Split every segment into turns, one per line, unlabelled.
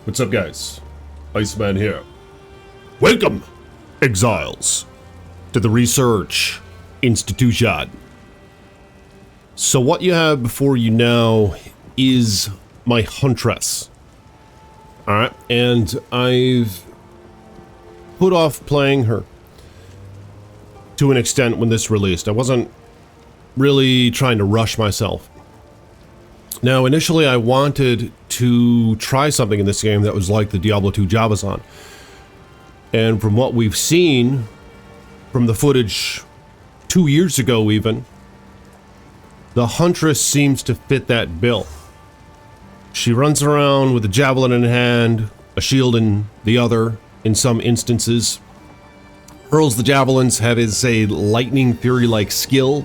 What's up, guys? Iceman here. Welcome, exiles, to the Research Institution. So what you have before you now is my Huntress. Alright, and I've put off playing her to an extent when this released. I wasn't really trying to rush myself. Now, initially I wanted to try something in this game that was like the Diablo 2 Javazon. And from what we've seen, from the footage 2 years ago even, the Huntress seems to fit that bill. She runs around with a javelin in hand, a shield in the other, in some instances. Hurls the javelins, has a lightning fury-like skill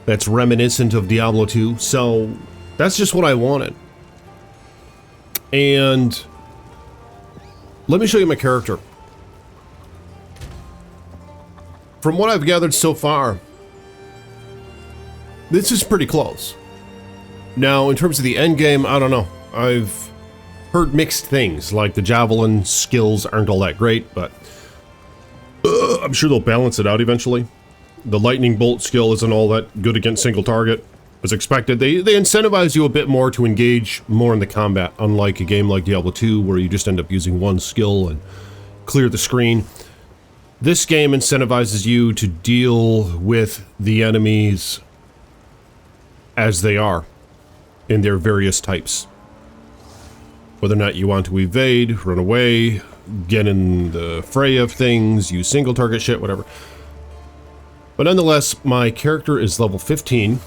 that's reminiscent of Diablo 2, so that's just what I wanted. And let me show you my character. From what I've gathered so far, this is pretty close. Now, in terms of the end game, I don't know. I've heard mixed things, like the javelin skills aren't all that great, but I'm sure they'll balance it out eventually. The lightning bolt skill isn't all that good against single target, as expected. They incentivize you a bit more to engage more in the combat, unlike a game like Diablo 2, where you just end up using one skill and clear the screen. This game incentivizes you to deal with the enemies as they are, in their various types. Whether or not you want to evade, run away, get in the fray of things, use single target shit, whatever. But nonetheless, my character is level 15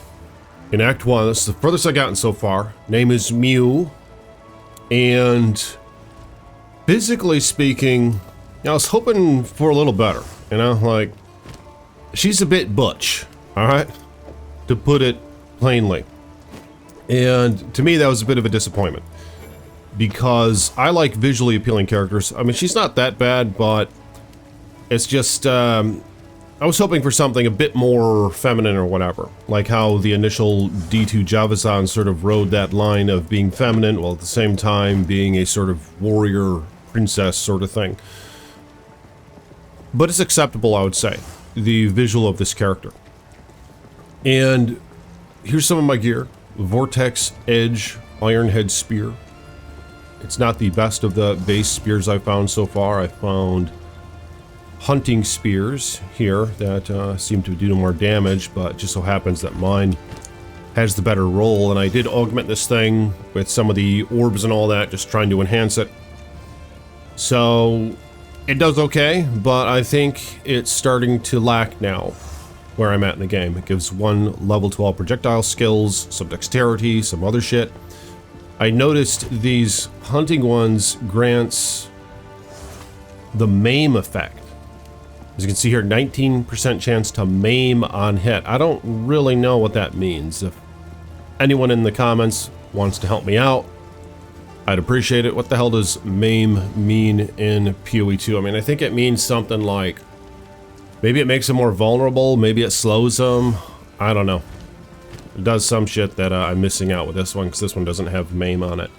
in Act 1. This is the furthest I've gotten so far. Name is Mew. And physically speaking, I was hoping for a little better. You know, like, she's a bit butch, alright? To put it plainly. And to me, that was a bit of a disappointment. Because I like visually appealing characters. I mean, she's not that bad, but it's just, I was hoping for something a bit more feminine or whatever. Like how the initial D2 Javazon sort of rode that line of being feminine, while at the same time being a sort of warrior princess sort of thing. But it's acceptable, I would say, the visual of this character. And here's some of my gear. Vortex Edge Ironhead Spear. It's not the best of the base spears I've found so far. I found hunting spears here that seem to do more damage, but just so happens that mine has the better roll, and I did augment this thing with some of the orbs and all that, just trying to enhance it. So it does okay, but I think it's starting to lack now where I'm at in the game. It gives one level to all projectile skills, some dexterity, some other shit. I noticed these hunting ones grants the maim effect. As you can see here, 19% chance to maim on hit. I don't really know what that means. If anyone in the comments wants to help me out, I'd appreciate it. What the hell does maim mean in PoE 2? I mean, I think it means something like, maybe it makes them more vulnerable, maybe it slows them. I don't know. It does some shit that I'm missing out with this one, because this one doesn't have maim on it.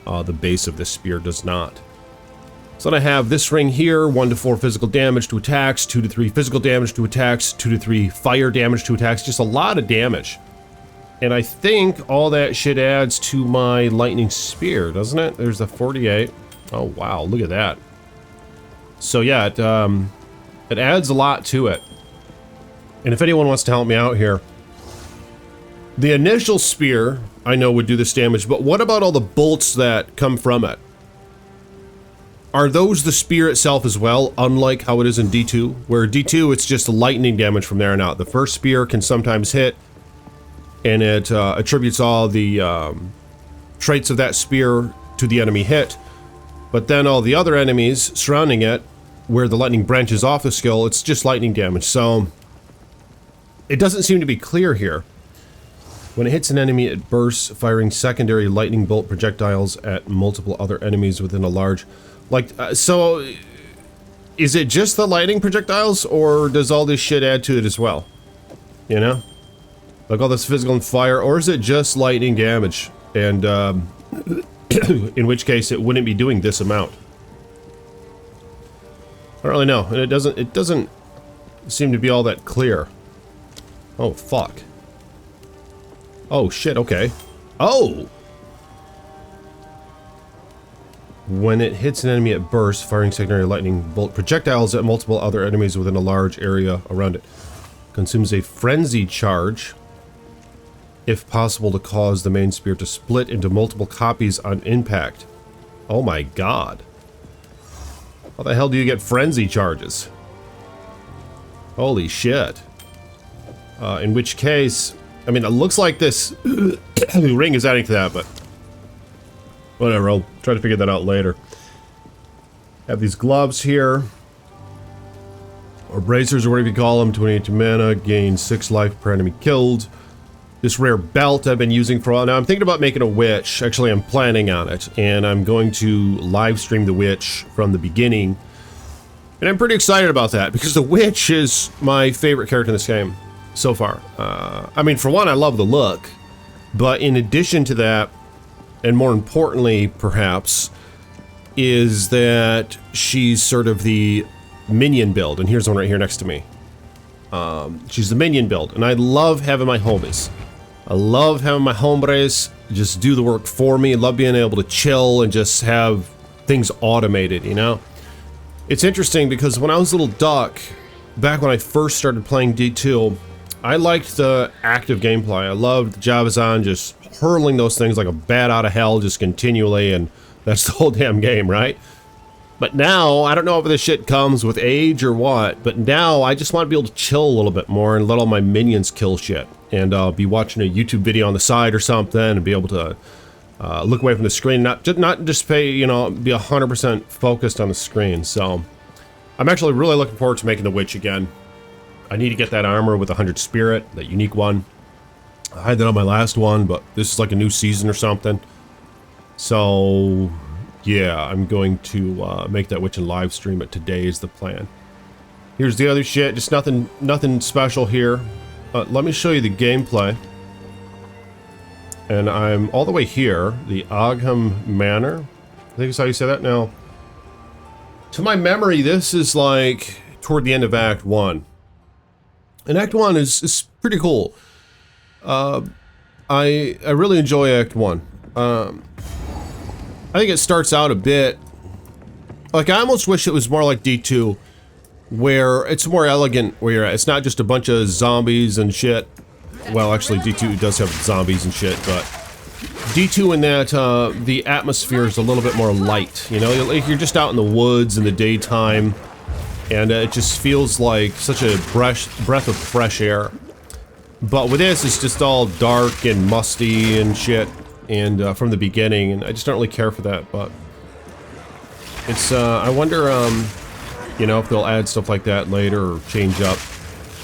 The base of this spear does not. So then I have this ring here, 1 to 4 physical damage to attacks, 2 to 3 physical damage to attacks, 2 to 3 fire damage to attacks, just a lot of damage. And I think all that shit adds to my lightning spear, doesn't it? There's the 48. Oh wow, look at that. So yeah, it adds a lot to it. And if anyone wants to help me out here, the initial spear, I know, would do this damage, but what about all the bolts that come from it? Are those the spear itself as well, unlike how it is in D2? Where D2, it's just lightning damage from there on out. The first spear can sometimes hit, and it attributes all the traits of that spear to the enemy hit. But then all the other enemies surrounding it, where the lightning branches off the skill, it's just lightning damage. So it doesn't seem to be clear here. When it hits an enemy, it bursts, firing secondary lightning bolt projectiles at multiple other enemies within a large... Like, so, is it just the lightning projectiles, or does all this shit add to it as well? You know? Like all this physical and fire, or is it just lightning damage? And, in which case it wouldn't be doing this amount. I don't really know, and it doesn't seem to be all that clear. Oh, fuck. Oh, shit, okay. Oh! When it hits an enemy at burst, firing secondary lightning bolt projectiles at multiple other enemies within a large area around it. Consumes a frenzy charge, if possible, to cause the main spear to split into multiple copies on impact. Oh my god. How the hell do you get frenzy charges? Holy shit. In which case, I mean, it looks like this ring is adding to that, but whatever, I'll try to figure that out later. Have these gloves here. Or bracers, or whatever you call them. 28 mana, gain 6 life per enemy killed. This rare belt I've been using for a while. Now I'm thinking about making a witch. Actually, I'm planning on it. And I'm going to live stream the witch from the beginning. And I'm pretty excited about that, because the witch is my favorite character in this game so far. I mean, for one, I love the look. But in addition to that, and more importantly, perhaps, is that she's sort of the minion build. And here's one right here next to me. She's the minion build. And I love having my homies. I love having my hombres just do the work for me. I love being able to chill and just have things automated, you know? It's interesting because when I was a little duck, back when I first started playing D2, I liked the active gameplay. I loved Javazan just hurling those things like a bat out of hell just continually, and that's the whole damn game, right? But now, I don't know if this shit comes with age or what, but now I just want to be able to chill a little bit more and let all my minions kill shit. And be watching a YouTube video on the side or something and be able to look away from the screen, not just pay, you know, be 100% focused on the screen. So I'm actually really looking forward to making the witch again. I need to get that armor with 100 spirit, that unique one. I had that on my last one, but this is like a new season or something. So yeah, I'm going to make that witch and live stream it today is the plan. Here's the other shit, just nothing special here. Let me show you the gameplay. And I'm all the way here, the Ogham Manor. I think that's how you say that now. To my memory, this is like toward the end of Act 1. And Act 1 is pretty cool. I really enjoy Act 1. I think it starts out a bit... Like, I almost wish it was more like D2, where it's more elegant where you're at. It's not just a bunch of zombies and shit. Well, actually, D2 does have zombies and shit, but D2 in that the atmosphere is a little bit more light. You know, you're just out in the woods in the daytime, and it just feels like such a breath of fresh air. But with this, it's just all dark and musty and shit, and from the beginning, and I just don't really care for that. But it's I wonder, you know, if they'll add stuff like that later or change up.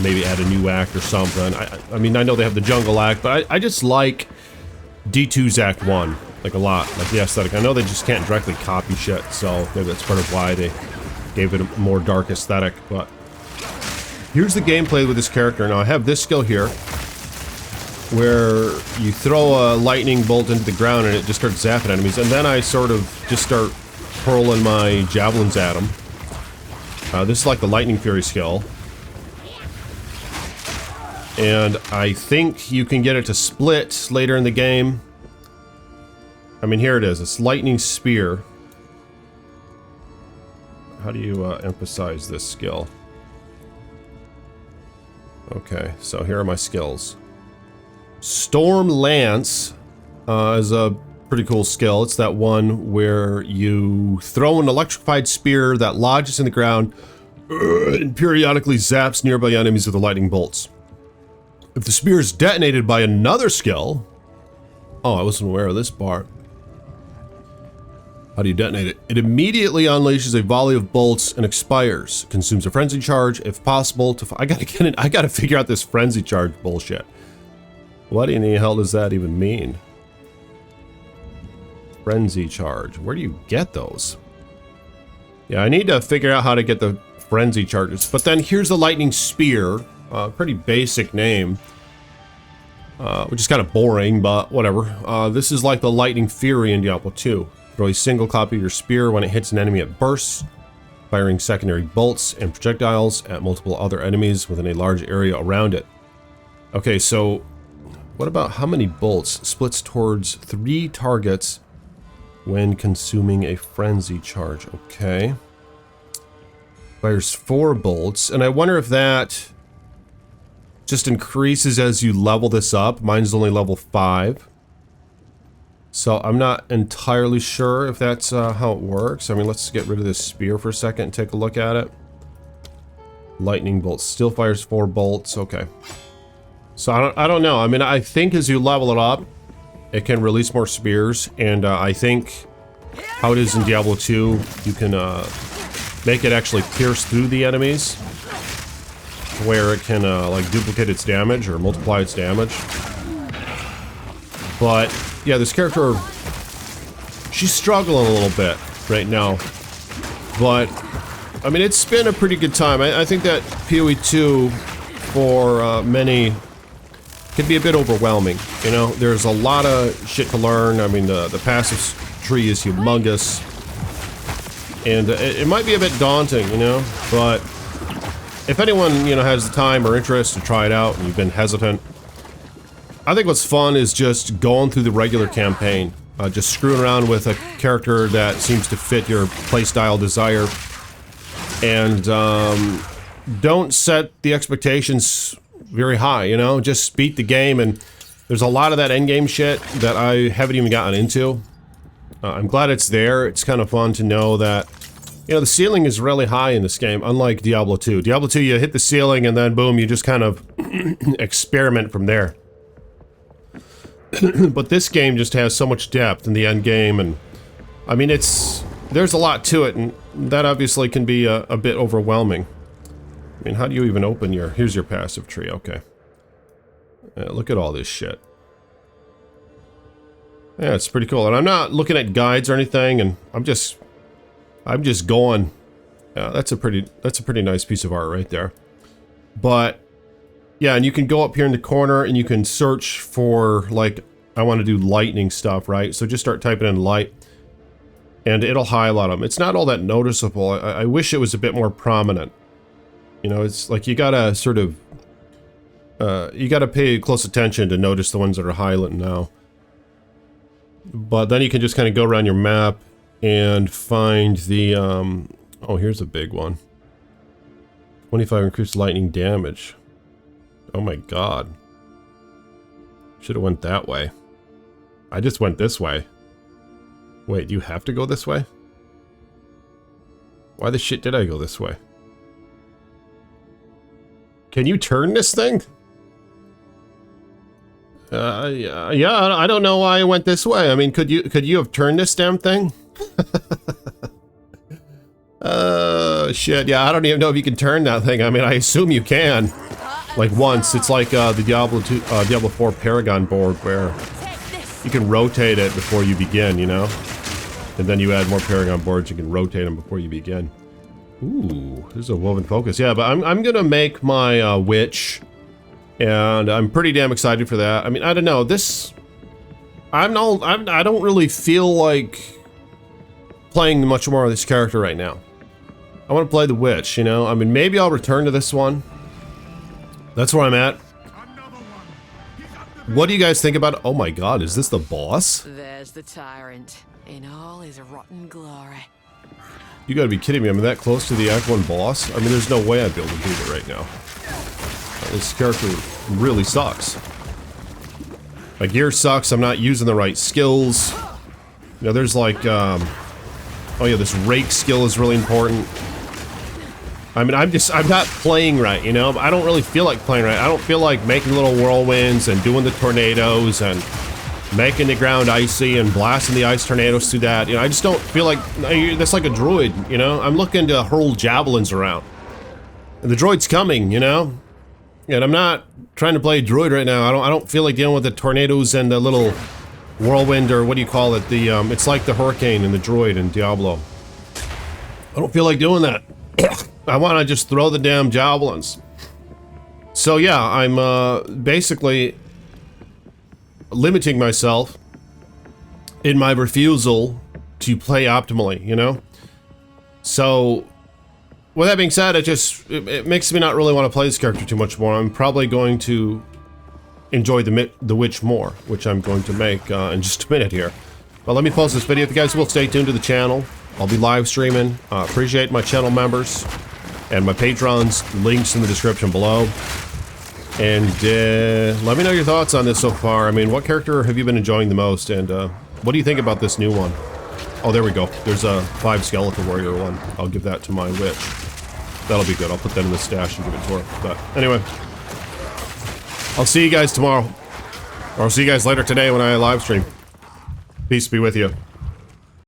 Maybe add a new act or something. I mean, I know they have the jungle act, but I just like D2's Act 1, like a lot, like the aesthetic. I know they just can't directly copy shit, so maybe that's part of why they gave it a more dark aesthetic, but here's the gameplay with this character. Now, I have this skill here, where you throw a lightning bolt into the ground and it just starts zapping enemies, and then I sort of just start hurling my javelins at them. This is like the Lightning Fury skill. And I think you can get it to split later in the game. I mean, here it is. It's Lightning Spear. How do you emphasize this skill? Okay, so here are my skills. Storm Lance is a pretty cool skill. It's that one where you throw an electrified spear that lodges in the ground and periodically zaps nearby enemies with the lightning bolts. If the spear is detonated by another skill... Oh, I wasn't aware of this part. How do you detonate it? It immediately unleashes a volley of bolts and expires. Consumes a frenzy charge, if possible, to... I gotta figure out this frenzy charge bullshit. What in the hell does that even mean? Frenzy charge. Where do you get those? Yeah, I need to figure out how to get the frenzy charges. But then here's the lightning spear. Pretty basic name. which is kind of boring, but whatever. This is like the Lightning Fury in Diablo 2. Throw a single copy of your spear when it hits an enemy at bursts, firing secondary bolts and projectiles at multiple other enemies within a large area around it. Okay, so what about how many bolts? Splits towards 3 targets when consuming a frenzy charge. Okay. Fires 4 bolts, and I wonder if that just increases as you level this up. Mine's only level 5. So I'm not entirely sure if that's how it works. I mean, let's get rid of this spear for a second and take a look at it. Lightning bolt still fires 4 bolts. Okay. So I don't know. I mean, I think as you level it up, it can release more spears. And I think how it is in Diablo 2, you can make it actually pierce through the enemies, where it can like duplicate its damage or multiply its damage. But yeah, this character, she's struggling a little bit right now. But I mean, it's been a pretty good time. I think that PoE 2 for many can be a bit overwhelming. You know, there's a lot of shit to learn. I mean, the passive tree is humongous, and it might be a bit daunting, you know. But if anyone, you know, has the time or interest to try it out, and you've been hesitant, I think what's fun is just going through the regular campaign, just screwing around with a character that seems to fit your playstyle desire, and don't set the expectations very high, you know. Just beat the game, and there's a lot of that endgame shit that I haven't even gotten into. I'm glad it's there. It's kind of fun to know that, you know, the ceiling is really high in this game, unlike Diablo 2. Diablo 2, you hit the ceiling and then boom, you just kind of experiment from there. But this game just has so much depth in the end game, and I mean, there's a lot to it, and that obviously can be a bit overwhelming. I mean, how do you even open here's your passive tree, okay. Look at all this shit. Yeah, it's pretty cool, and I'm not looking at guides or anything, and I'm just going. Yeah, that's a pretty nice piece of art right there. But yeah, and you can go up here in the corner and you can search for, like, I want to do lightning stuff, right? So just start typing in light, and it'll highlight them. It's not all that noticeable. I wish it was a bit more prominent. You know, it's like you gotta sort of you gotta pay close attention to notice the ones that are highlighted now. But then you can just kind of go around your map and find the, oh, here's a big one. 25 increased lightning damage. Oh my god. Should have went that way. I just went this way. Wait, do you have to go this way? Why the shit did I go this way? Can you turn this thing? Yeah, I don't know why I went this way. I mean, could you have turned this damn thing? Shit, yeah, I don't even know if you can turn that thing. I mean, I assume you can. Like once, it's like the Diablo 4 Paragon board where you can rotate it before you begin, you know? And then you add more Paragon boards, you can rotate them before you begin. Ooh, this is a woven focus. Yeah, but I'm gonna make my witch. And I'm pretty damn excited for that. I mean, I don't know, I don't really feel like playing much more of this character right now. I want to play the witch, you know? I mean, maybe I'll return to this one. That's where I'm at. What do you guys think about it? Oh my god, is this the boss?
There's the tyrant in all his rotten glory.
You gotta be kidding me, I'm that close to the Act 1 boss? I mean, there's no way I'd be able to beat it right now. This character really sucks. My gear sucks, I'm not using the right skills. You know, there's like, oh yeah, this rake skill is really important. I mean, I'm not playing right, you know? I don't really feel like playing right. I don't feel like making little whirlwinds and doing the tornadoes and making the ground icy and blasting the ice tornadoes through that. You know, I just don't feel like, that's like a druid, you know? I'm looking to hurl javelins around. And the droid's coming, you know? And I'm not trying to play a druid right now. I don't feel like dealing with the tornadoes and the little whirlwind, or what do you call it? The it's like the hurricane and the droid in Diablo. I don't feel like doing that. I want to just throw the damn javelins. So yeah, I'm basically limiting myself in my refusal to play optimally, you know? So, with that being said, it makes me not really want to play this character too much more. I'm probably going to enjoy the Witch more, which I'm going to make in just a minute here. But let me pause this video. If you guys will stay tuned to the channel, I'll be live streaming. Appreciate my channel members and my patrons. Links in the description below. And let me know your thoughts on this so far. I mean, what character have you been enjoying the most? And what do you think about this new one? Oh, there we go. There's a 5 Skeleton Warrior one. I'll give that to my witch. That'll be good. I'll put that in the stash and give it to her. But anyway, I'll see you guys tomorrow. Or I'll see you guys later today when I live stream. Peace be with you.